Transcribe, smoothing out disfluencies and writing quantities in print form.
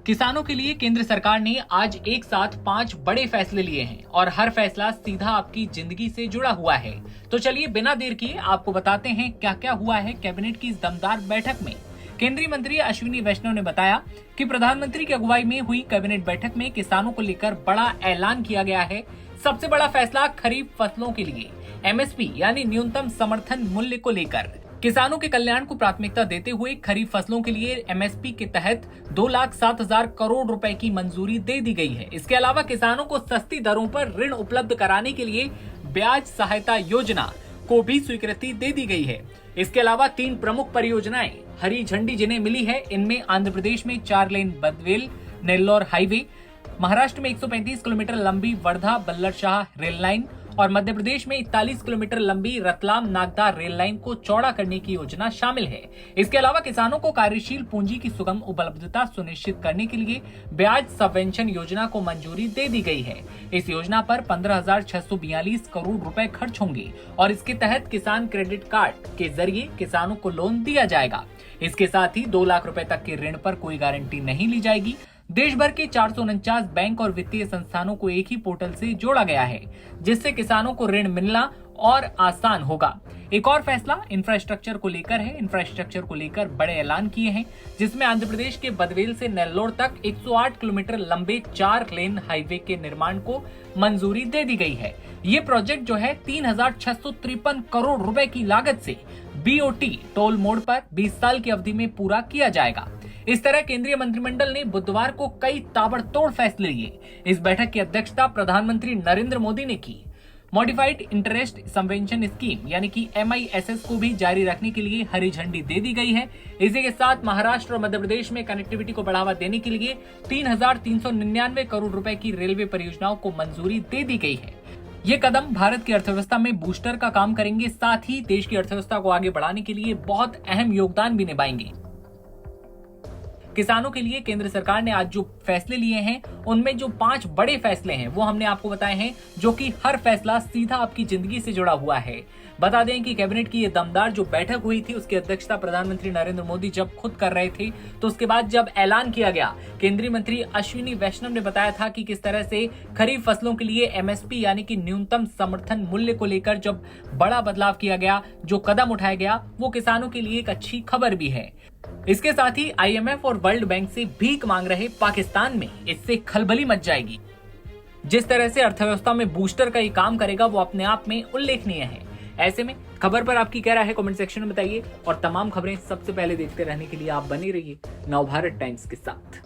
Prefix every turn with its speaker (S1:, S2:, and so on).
S1: किसानों के लिए केंद्र सरकार ने आज एक साथ 5 बड़े फैसले लिए हैं और हर फैसला सीधा आपकी जिंदगी से जुड़ा हुआ है। तो चलिए बिना देर किए आपको बताते हैं क्या क्या हुआ है कैबिनेट की इस दमदार बैठक में। केंद्रीय मंत्री अश्विनी वैष्णव ने बताया कि प्रधानमंत्री की अगुवाई में हुई कैबिनेट बैठक में किसानों को लेकर बड़ा ऐलान किया गया है। सबसे बड़ा फैसला खरीफ फसलों के लिए एमएसपी यानी न्यूनतम समर्थन मूल्य को लेकर। किसानों के कल्याण को प्राथमिकता देते हुए खरीफ फसलों के लिए एमएसपी के तहत 2,07,000 करोड़ रुपए की मंजूरी दे दी गई है। इसके अलावा किसानों को सस्ती दरों पर ऋण उपलब्ध कराने के लिए ब्याज सहायता योजना को भी स्वीकृति दे दी गई है। इसके अलावा 3 प्रमुख परियोजनाएं हरी झंडी जिन्हें मिली है, इनमें आंध्र प्रदेश में 4 लेन बदवेल नेल्लोर हाईवे, महाराष्ट्र में 135 किलोमीटर लंबी वर्धा बल्लर शाह रेल लाइन और मध्य प्रदेश में 41 किलोमीटर लंबी रतलाम नागदा रेल लाइन को चौड़ा करने की योजना शामिल है। इसके अलावा किसानों को कार्यशील पूंजी की सुगम उपलब्धता सुनिश्चित करने के लिए ब्याज सबवेंशन योजना को मंजूरी दे दी गई है। इस योजना पर 15,642 करोड़ रुपए खर्च होंगे और इसके तहत किसान क्रेडिट कार्ड के जरिए किसानों को लोन दिया जाएगा। इसके साथ ही 2 लाख रुपए तक के ऋण पर कोई गारंटी नहीं ली जाएगी। देश भर के 449 बैंक और वित्तीय संस्थानों को एक ही पोर्टल से जोड़ा गया है, जिससे किसानों को ऋण मिलना और आसान होगा। एक और फैसला इंफ्रास्ट्रक्चर को लेकर है। इंफ्रास्ट्रक्चर को लेकर बड़े ऐलान किए हैं, जिसमें आंध्र प्रदेश के बदवेल से नेल्लोर तक 108 किलोमीटर लंबे 4 लेन हाईवे के निर्माण को मंजूरी दे दी गई है। ये प्रोजेक्ट जो है 3,653 करोड़ रुपए की लागत से बीओटी टोल मोड पर 20 साल की अवधि में पूरा किया जाएगा। इस तरह केंद्रीय मंत्रिमंडल ने बुधवार को कई ताबड़तोड़ फैसले लिए। इस बैठक की अध्यक्षता प्रधानमंत्री नरेंद्र मोदी ने की। मॉडिफाइड इंटरेस्ट सबवेंशन स्कीम यानी कि MISS को भी जारी रखने के लिए हरी झंडी दे दी गई है। इसी के साथ महाराष्ट्र और मध्य प्रदेश में कनेक्टिविटी को बढ़ावा देने के लिए 3,399 करोड़ रुपए की रेलवे परियोजनाओं को मंजूरी दे दी गई है। ये कदम भारत की अर्थव्यवस्था में बूस्टर का काम करेंगे, साथ ही देश की अर्थव्यवस्था को आगे बढ़ाने के लिए बहुत अहम योगदान भी निभाएंगे। किसानों के लिए केंद्र सरकार ने आज जो फैसले लिए हैं, उनमें जो 5 बड़े फैसले हैं वो हमने आपको बताए हैं, जो कि हर फैसला सीधा आपकी जिंदगी से जुड़ा हुआ है। बता दें कि कैबिनेट की ये दमदार जो बैठक हुई थी, उसकी अध्यक्षता प्रधानमंत्री नरेंद्र मोदी जब खुद कर रहे थे, तो उसके बाद जब ऐलान किया गया, केंद्रीय मंत्री अश्विनी वैष्णव ने बताया था कि किस तरह से खरीफ फसलों के लिए एमएसपी यानी कि न्यूनतम समर्थन मूल्य को लेकर जब बड़ा बदलाव किया गया, जो कदम उठाया गया, वो किसानों के लिए एक अच्छी खबर भी है। इसके साथ ही IMF और वर्ल्ड बैंक से भीख मांग रहे पाकिस्तान में इससे खलबली मच जाएगी। जिस तरह से अर्थव्यवस्था में बूस्टर का ये काम करेगा, वो अपने आप में उल्लेखनीय है। ऐसे में खबर पर आपकी क्या राय है, कमेंट सेक्शन में बताइए और तमाम खबरें सबसे पहले देखते रहने के लिए आप बने रहिए नवभारत टाइम्स के साथ।